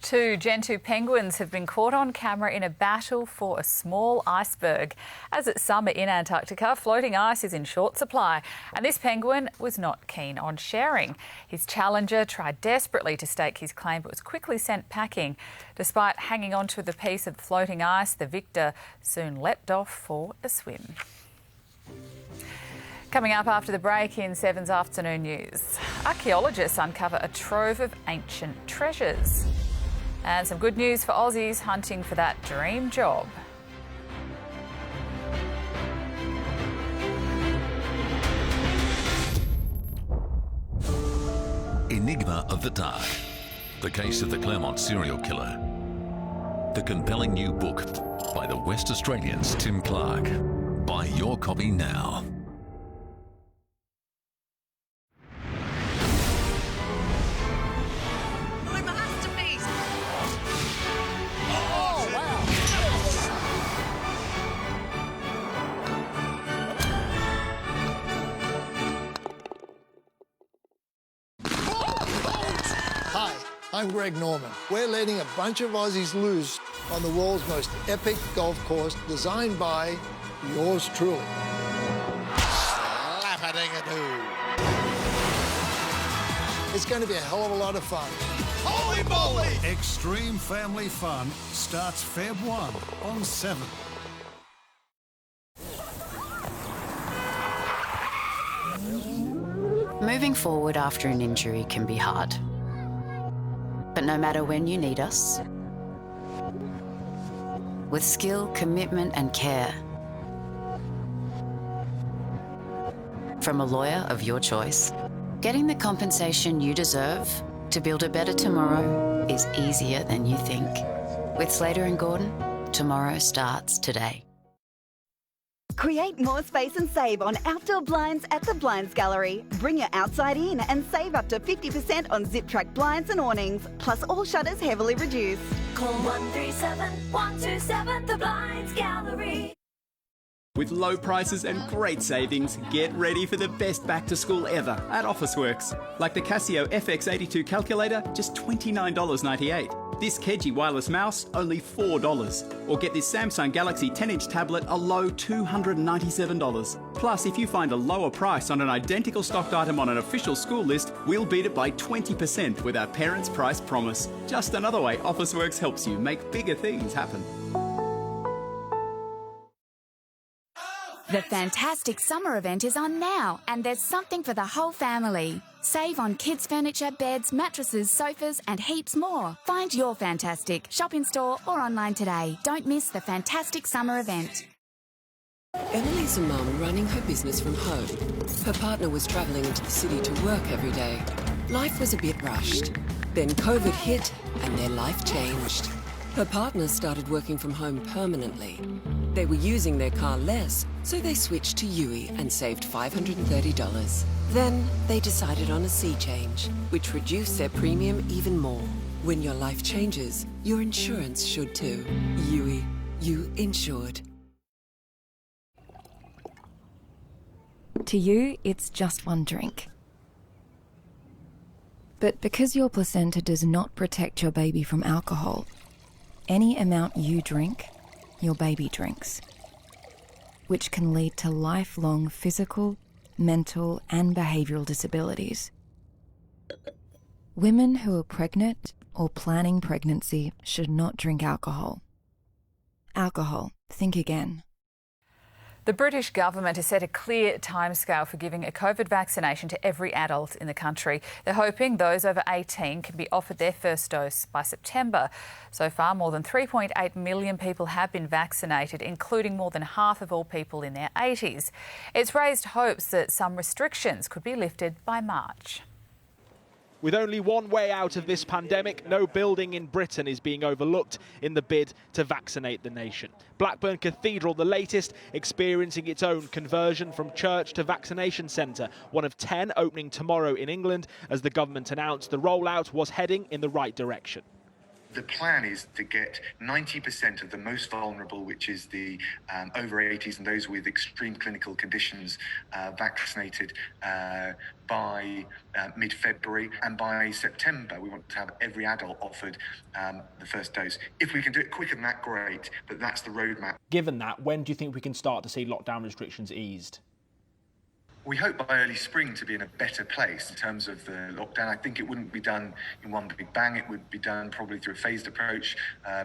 2 Gentoo penguins have been caught on camera in a battle for a small iceberg. As it's summer in Antarctica, floating ice is in short supply, and this penguin was not keen on sharing. His challenger tried desperately to stake his claim, but was quickly sent packing. Despite hanging on to the piece of floating ice, the victor soon leapt off for a swim. Coming up after the break in 7's afternoon news, archaeologists uncover a trove of ancient treasures. And some good news for Aussies hunting for that dream job. Enigma of the Dark. The Case of the Claremont Serial Killer. The compelling new book by the West Australian's Tim Clark. Buy your copy now. I'm Greg Norman. We're letting a bunch of Aussies loose on the world's most epic golf course, designed by yours truly. Slap-a-ding-a-doo. It's going to be a hell of a lot of fun. Holy moly! Extreme family fun starts Feb 1 on 7. Moving forward after an injury can be hard. But no matter when you need us, with skill, commitment and care, from a lawyer of your choice, getting the compensation you deserve to build a better tomorrow is easier than you think. With Slater & Gordon, tomorrow starts today. Create more space and save on outdoor blinds at the Blinds Gallery. Bring your outside in and save up to 50% on Zip Track blinds and awnings, plus all shutters heavily reduced. Call 137 127 the Blinds Gallery. With low prices and great savings, get ready for the best back to school ever at Officeworks. Like the Casio FX82 calculator, just $29.98. This Keji wireless mouse, only $4. Or get this Samsung Galaxy 10-inch tablet, a low $297. Plus, if you find a lower price on an identical stocked item on an official school list, we'll beat it by 20% with our Parents' Price Promise. Just another way Officeworks helps you make bigger things happen. The fantastic summer event is on now, and there's something for the whole family. Save on kids' furniture, beds, mattresses, sofas, and heaps more. Find your fantastic. Shop in store or online today. Don't miss the fantastic summer event. Emily's a mum running her business from home. Her partner was travelling into the city to work every day. Life was a bit rushed. Then COVID hit, and their life changed. Her partner started working from home permanently. They were using their car less, so they switched to Yui and saved $530. Then they decided on a sea change, which reduced their premium even more. When your life changes, your insurance should too. Yui, you insured. To you, it's just one drink. But because your placenta does not protect your baby from alcohol, any amount you drink, your baby drinks, which can lead to lifelong physical, mental, and behavioural disabilities. Women who are pregnant or planning pregnancy should not drink alcohol. Alcohol, think again. The British government has set a clear timescale for giving a COVID vaccination to every adult in the country. They're hoping those over 18 can be offered their first dose by September. So far, more than 3.8 million people have been vaccinated, including more than half of all people in their 80s. It's raised hopes that some restrictions could be lifted by March. With only one way out of this pandemic, no building in Britain is being overlooked in the bid to vaccinate the nation. Blackburn Cathedral, the latest, experiencing its own conversion from church to vaccination centre, one of 10 opening tomorrow in England, as the government announced the rollout was heading in the right direction. The plan is to get 90% of the most vulnerable, which is the over 80s and those with extreme clinical conditions, vaccinated by mid-February. And by September, we want to have every adult offered the first dose. If we can do it quicker than that, great, but that's the roadmap. Given that, when do you think we can start to see lockdown restrictions eased? We hope by early spring to be in a better place in terms of the lockdown. I think it wouldn't be done in one big bang. It would be done probably through a phased approach,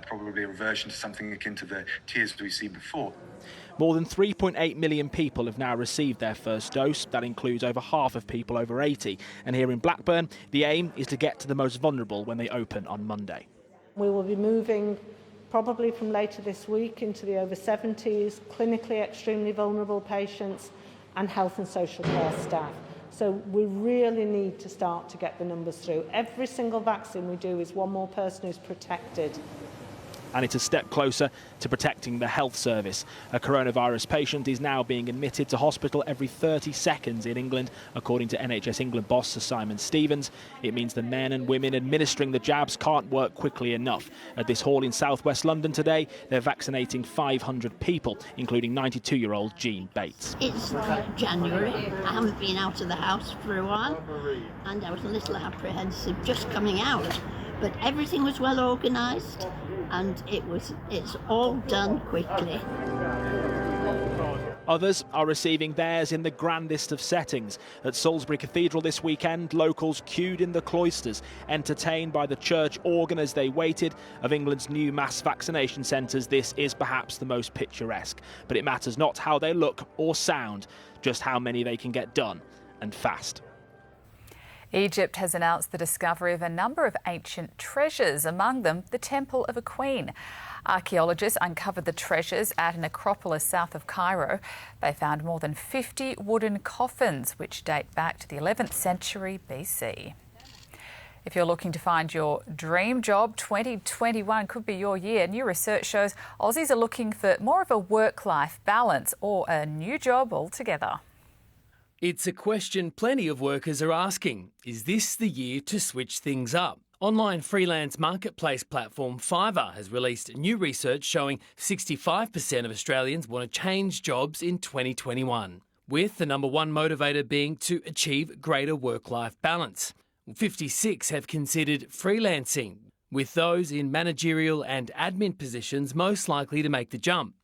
probably a reversion to something akin to the tiers we've seen before. More than 3.8 million people have now received their first dose. That includes over half of people over 80. And here in Blackburn, the aim is to get to the most vulnerable when they open on Monday. We will be moving probably from later this week into the over 70s, clinically extremely vulnerable patients, and health and social care staff. So we really need to start to get the numbers through. Every single vaccine we do is one more person who's protected. And it's a step closer to protecting the health service. A coronavirus patient is now being admitted to hospital every 30 seconds in England, according to NHS England boss Sir Simon Stevens. It means the men and women administering the jabs can't work quickly enough. At this hall in southwest London today, they're vaccinating 500 people, including 92-year-old Jean Bates. It's January. I haven't been out of the house for a while, and I was a little apprehensive just coming out. But everything was well organised, and it's all done quickly. Others are receiving theirs in the grandest of settings. At Salisbury Cathedral this weekend, locals queued in the cloisters, entertained by the church organ as they waited. Of England's new mass vaccination centres, this is perhaps the most picturesque. But it matters not how they look or sound, just how many they can get done, and fast. Egypt has announced the discovery of a number of ancient treasures, among them the Temple of a Queen. Archaeologists uncovered the treasures at an necropolis south of Cairo. They found more than 50 wooden coffins, which date back to the 11th century BC. If you're looking to find your dream job, 2021 could be your year. New research shows Aussies are looking for more of a work-life balance or a new job altogether. It's a question plenty of workers are asking. Is this the year to switch things up? Online freelance marketplace platform Fiverr has released new research showing 65% of Australians want to change jobs in 2021, with the number one motivator being to achieve greater work-life balance. 56 have considered freelancing, with those in managerial and admin positions most likely to make the jump.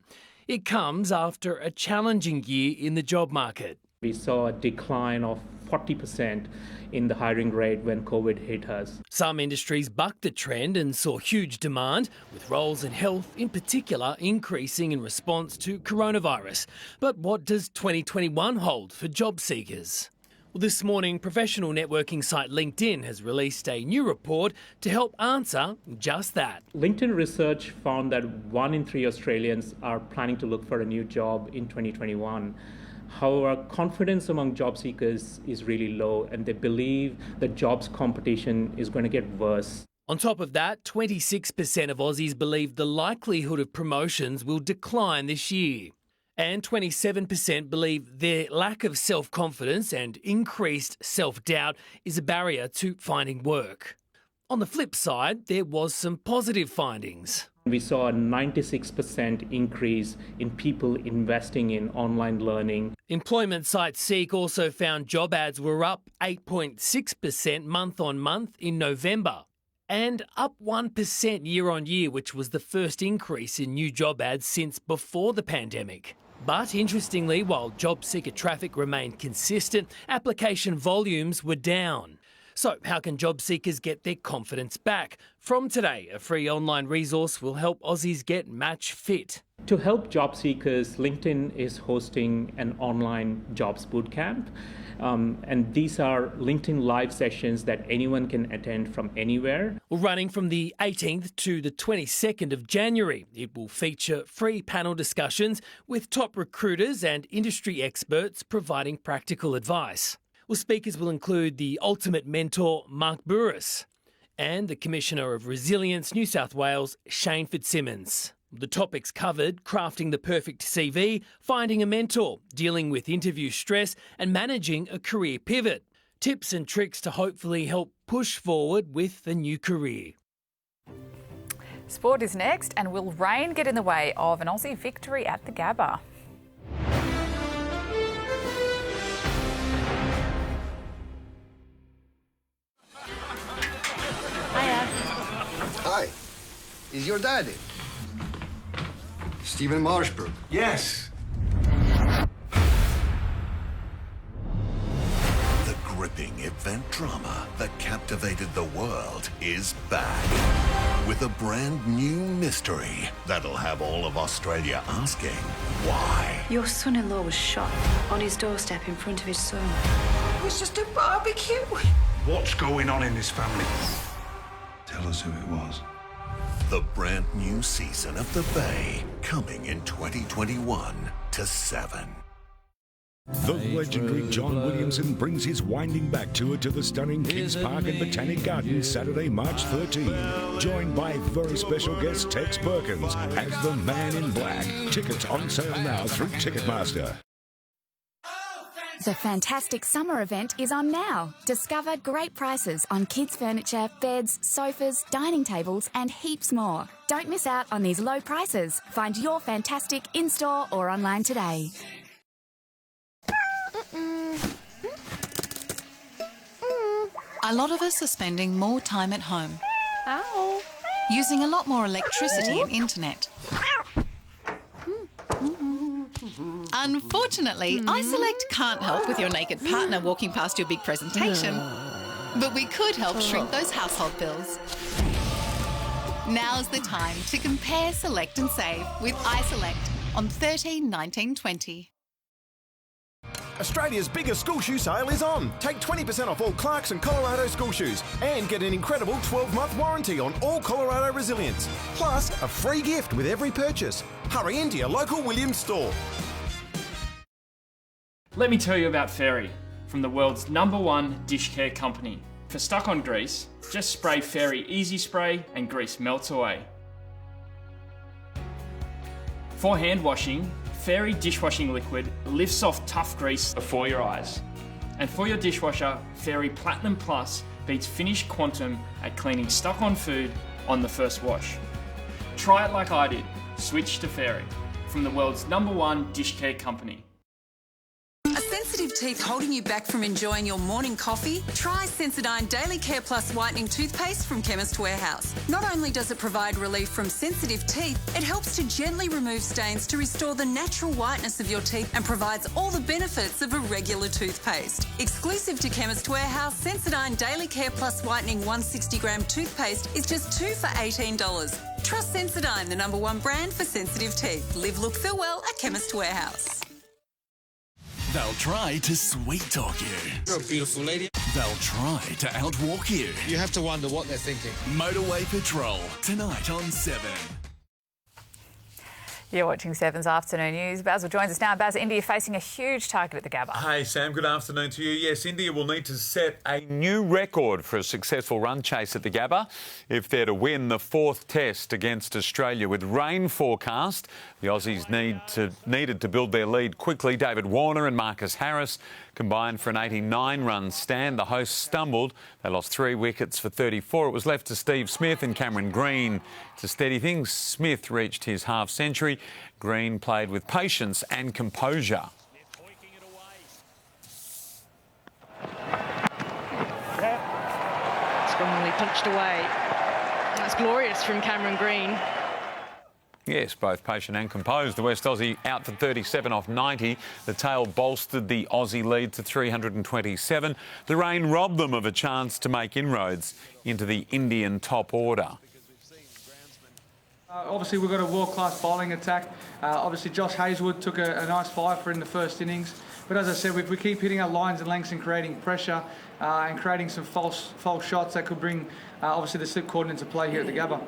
It comes after a challenging year in the job market. We saw a decline of 40% in the hiring rate when COVID hit us. Some industries bucked the trend and saw huge demand, with roles in health in particular increasing in response to coronavirus. But what does 2021 hold for job seekers? Well, this morning, professional networking site LinkedIn has released a new report to help answer just that. LinkedIn research found that 1 in 3 Australians are planning to look for a new job in 2021. However, confidence among job seekers is really low, and they believe that jobs competition is going to get worse. On top of that, 26% of Aussies believe the likelihood of promotions will decline this year. And 27% believe their lack of self-confidence and increased self-doubt is a barrier to finding work. On the flip side, there was some positive findings. We saw a 96% increase in people investing in online learning. Employment site Seek also found job ads were up 8.6% month on month in November and up 1% year on year, which was the first increase in new job ads since before the pandemic. But interestingly, while job seeker traffic remained consistent, application volumes were down. So how can job seekers get their confidence back? From Today, a free online resource will help Aussies get match fit. To help job seekers, LinkedIn is hosting an online jobs bootcamp. And these are LinkedIn live sessions that anyone can attend from anywhere. Running from the 18th to the 22nd of January, it will feature free panel discussions with top recruiters and industry experts providing practical advice. Well, speakers will include the ultimate mentor, Mark Burris, and the Commissioner of Resilience New South Wales, Shane Fitzsimmons. The topics covered: crafting the perfect CV, finding a mentor, dealing with interview stress and managing a career pivot. Tips and tricks to hopefully help push forward with the new career. Sport is next, and will rain get in the way of an Aussie victory at the Gabba? Hi. Is your daddy? Stephen Marshbrook. Yes. The gripping event drama that captivated the world is back with a brand new mystery that'll have all of Australia asking why. Your son-in-law was shot on his doorstep in front of his son. It was just a barbecue. What's going on in this family? Tell us who it was. The brand new season of The Bay, coming in 2021 to 7. The legendary John Williamson brings his Winding Back tour to the stunning Kings Park and Botanic Gardens Saturday, March 13. Joined by very special guest Tex Perkins as the Man in Black. Tickets on sale now through Ticketmaster. The fantastic summer event is on now. Discover great prices on kids' furniture, beds, sofas, dining tables, and heaps more. Don't miss out on these low prices. Find your fantastic in-store or online today. A lot of us are spending more time at home. Ow. Using a lot more electricity and internet. Unfortunately, iSelect can't help with your naked partner walking past your big presentation. But we could help shrink those household bills. Now's the time to compare, select and save with iSelect on 13 19 20. Australia's biggest school shoe sale is on. Take 20% off all Clarks and Colorado school shoes and get an incredible 12-month warranty on all Colorado Resilience. Plus, a free gift with every purchase. Hurry into your local Williams store. Let me tell you about Fairy, from the world's #1 dish care company. For stuck on grease, just spray Fairy Easy Spray and grease melts away. For hand washing, Fairy dishwashing liquid lifts off tough grease before your eyes. And for your dishwasher, Fairy Platinum Plus beats Finish Quantum at cleaning stuck on food on the first wash. Try it like I did. Switch to Fairy, from the world's #1 dish care company. Are sensitive teeth holding you back from enjoying your morning coffee? Try Sensodyne Daily Care Plus Whitening Toothpaste from Chemist Warehouse. Not only does it provide relief from sensitive teeth, it helps to gently remove stains to restore the natural whiteness of your teeth and provides all the benefits of a regular toothpaste. Exclusive to Chemist Warehouse, Sensodyne Daily Care Plus Whitening 160-gram toothpaste is just $2 for $18. Trust Sensodyne, the #1 brand for sensitive teeth. Live, look, feel well at Chemist Warehouse. They'll try to sweet talk you. You're a beautiful lady. They'll try to outwalk you. You have to wonder what they're thinking. Motorway Patrol, tonight on 7. You're watching 7's Afternoon News. Basil joins us now. Basil, India facing a huge target at the Gabba. Hey, Sam, good afternoon to you. Yes, India will need to set a new record for a successful run chase at the Gabba if they're to win the 4th test against Australia. With rain forecast, the Aussies needed to build their lead quickly. David Warner and Marcus Harris combined for an 89-run stand. The hosts stumbled. They lost 3 wickets for 34. It was left to Steve Smith and Cameron Green to steady things. Smith reached his half-century. Green played with patience and composure. Strongly punched away. That's glorious from Cameron Green. Yes, both patient and composed. The West Aussie out for 37 off 90. The tail bolstered the Aussie lead to 327. The rain robbed them of a chance to make inroads into the Indian top order. Obviously, we've got a world-class bowling attack. Obviously, Josh Hazlewood took a nice fifer in the first innings. But as I said, if we keep hitting our lines and lengths and creating pressure and creating some false shots, that could bring, obviously, the slip cord into play here at the Gabba.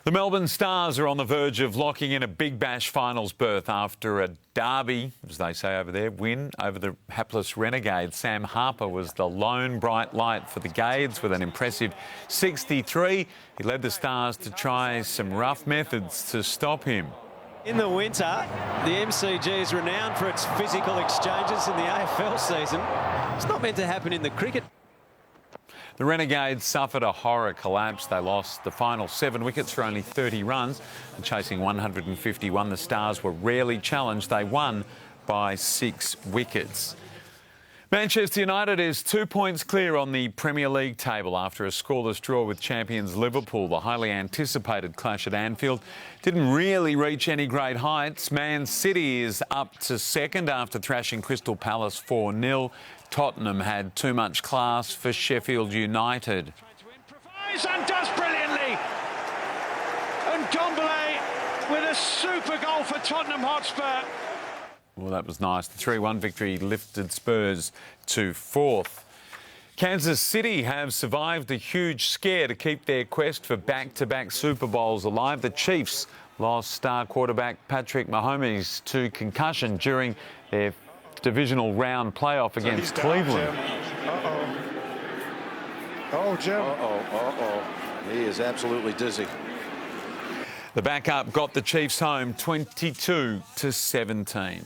The Melbourne Stars are on the verge of locking in a Big Bash finals berth after a derby, as they say over there, win over the hapless Renegades. Sam Harper was the lone bright light for the Gades with an impressive 63. He led the Stars to try some rough methods to stop him. In the winter, the MCG is renowned for its physical exchanges in the AFL season. It's not meant to happen in the cricket. The Renegades suffered a horror collapse. They lost the final 7 wickets for only 30 runs. And chasing 151, the Stars were rarely challenged. They won by 6 wickets. Manchester United is 2 points clear on the Premier League table after a scoreless draw with champions Liverpool. The highly anticipated clash at Anfield didn't really reach any great heights. Man City is up to second after thrashing Crystal Palace 4-0. Tottenham had too much class for Sheffield United. And does brilliantly. And Dombele with a super goal for Tottenham Hotspur. Well, that was nice. The 3-1 victory lifted Spurs to 4th. Kansas City have survived a huge scare to keep their quest for back-to-back Super Bowls alive. The Chiefs lost star quarterback Patrick Mahomes to concussion during their divisional round playoff against Cleveland. Jim. He is absolutely dizzy. The backup got the Chiefs home 22-17.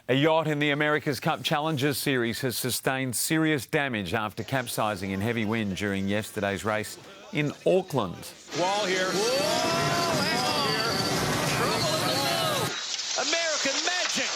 A yacht in the America's Cup Challengers Series has sustained serious damage after capsizing in heavy wind during yesterday's race in Auckland. Wall here. Whoa, hang on here. Trouble and low. American magic.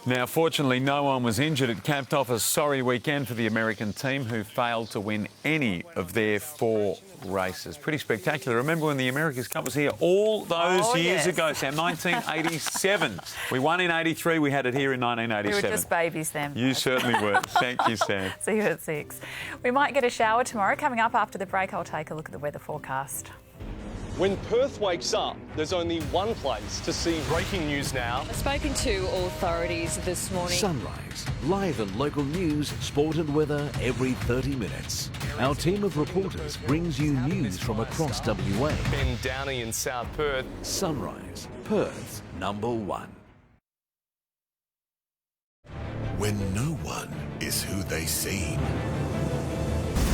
Now, fortunately, no one was injured. It capped off a sorry weekend for the American team, who failed to win any of their 4 races. Pretty spectacular. Remember when the America's Cup was here all those years ago, Sam? 1987. We won in 83. We had it here in 1987. We were just babies then. You certainly were. Thank you, Sam. See you at 6. We might get a shower tomorrow. Coming up after the break, I'll take a look at the weather forecast. When Perth wakes up, there's only one place to see breaking news now. I've spoken to authorities this morning. Sunrise, live and local news, sport and weather every 30 minutes. Our team of reporters brings you news from across WA. Ben Downey in South Perth. Sunrise, Perth's #1. When no one is who they seem.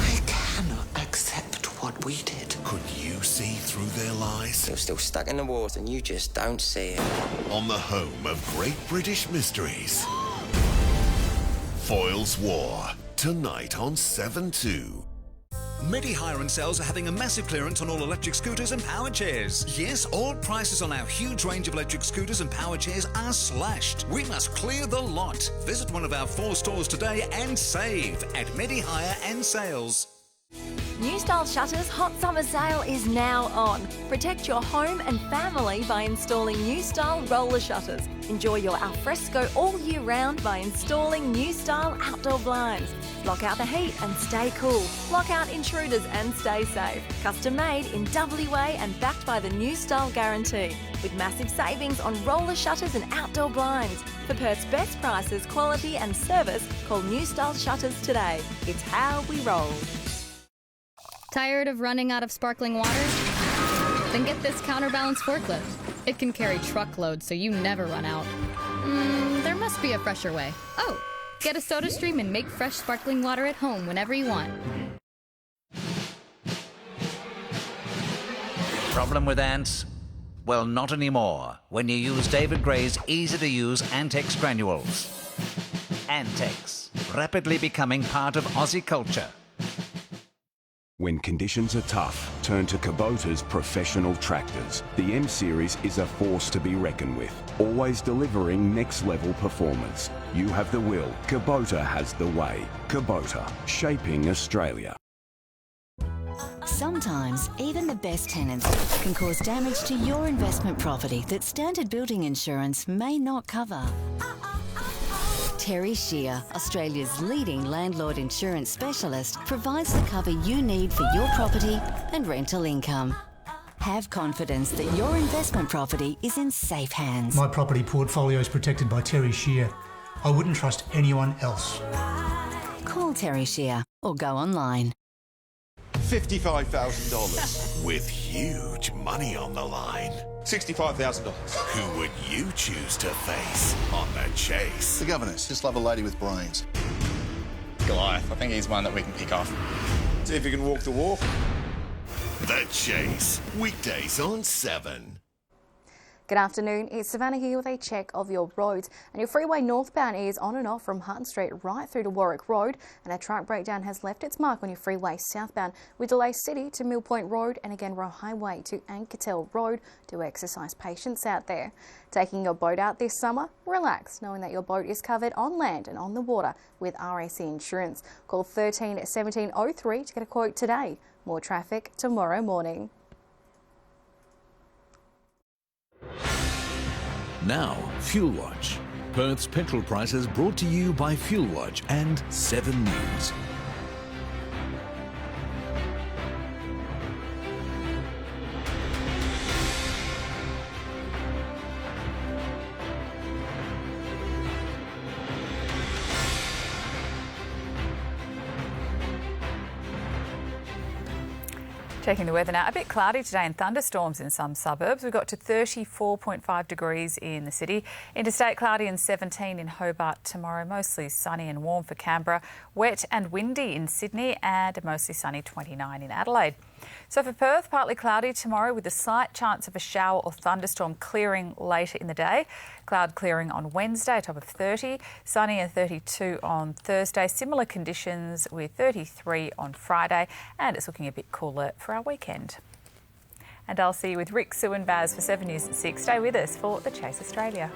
I cannot accept what we did. Could you see through their lies? You're still stuck in the water and you just don't see it. On the home of Great British Mysteries. Foyle's War, tonight on 7/2. Medi Hire and Sales are having a massive clearance on all electric scooters and power chairs. Yes, all prices on our huge range of electric scooters and power chairs are slashed. We must clear the lot. Visit one of our 4 stores today and save at Medi Hire and Sales. New Style Shutters' hot summer sale is now on. Protect your home and family by installing New Style roller shutters. Enjoy your alfresco all year round by installing New Style outdoor blinds. Block out the heat and stay cool. Block out intruders and stay safe. Custom made in WA and backed by the New Style guarantee. With massive savings on roller shutters and outdoor blinds. For Perth's best prices, quality and service, call New Style Shutters today. It's how we roll. Tired of running out of sparkling water? Then get this counterbalance forklift. It can carry truckloads so you never run out. There must be a fresher way. Oh, get a SodaStream and make fresh sparkling water at home whenever you want. Problem with ants? Well, not anymore when you use David Gray's easy-to-use Antex granules. Antex, rapidly becoming part of Aussie culture. When conditions are tough, turn to Kubota's professional tractors. The M-Series is a force to be reckoned with, always delivering next-level performance. You have the will, Kubota has the way. Kubota, shaping Australia. Sometimes, even the best tenants can cause damage to your investment property that standard building insurance may not cover. Terry Shear, Australia's leading landlord insurance specialist, provides the cover you need for your property and rental income. Have confidence that your investment property is in safe hands. My property portfolio is protected by Terry Shear. I wouldn't trust anyone else. Call Terry Shear or go online. $55,000 with huge money on the line. $65,000. Who would you choose to face on the chase? The governess. Just love a lady with brains. Goliath. I think he's one that we can pick off. See if you can walk the walk. The Chase. Weekdays on 7. Good afternoon, it's Savannah here with a check of your roads, and your freeway northbound is on and off from Hutton Street right through to Warwick Road, and a truck breakdown has left its mark on your freeway southbound with delays City to Mill Point Road and again Roe Highway to Anketel Road. Do exercise patience out there. Taking your boat out this summer? Relax knowing that your boat is covered on land and on the water with RAC Insurance. Call 13 1703 to get a quote today. More traffic tomorrow morning. Now, Fuel Watch. Perth's petrol prices brought to you by Fuel Watch and 7 News. Checking the weather now, a bit cloudy today and thunderstorms in some suburbs. We've got to 34.5 degrees in the city. Interstate cloudy and 17 in Hobart tomorrow. Mostly sunny and warm for Canberra. Wet and windy in Sydney and mostly sunny 29 in Adelaide. So for Perth, partly cloudy tomorrow with a slight chance of a shower or thunderstorm clearing later in the day. Cloud clearing on Wednesday, top of 30. Sunny and 32 on Thursday. Similar conditions with 33 on Friday. And it's looking a bit cooler for our weekend. And I'll see you with Rick, Sue and Baz for 7 News at 6. Stay with us for The Chase Australia.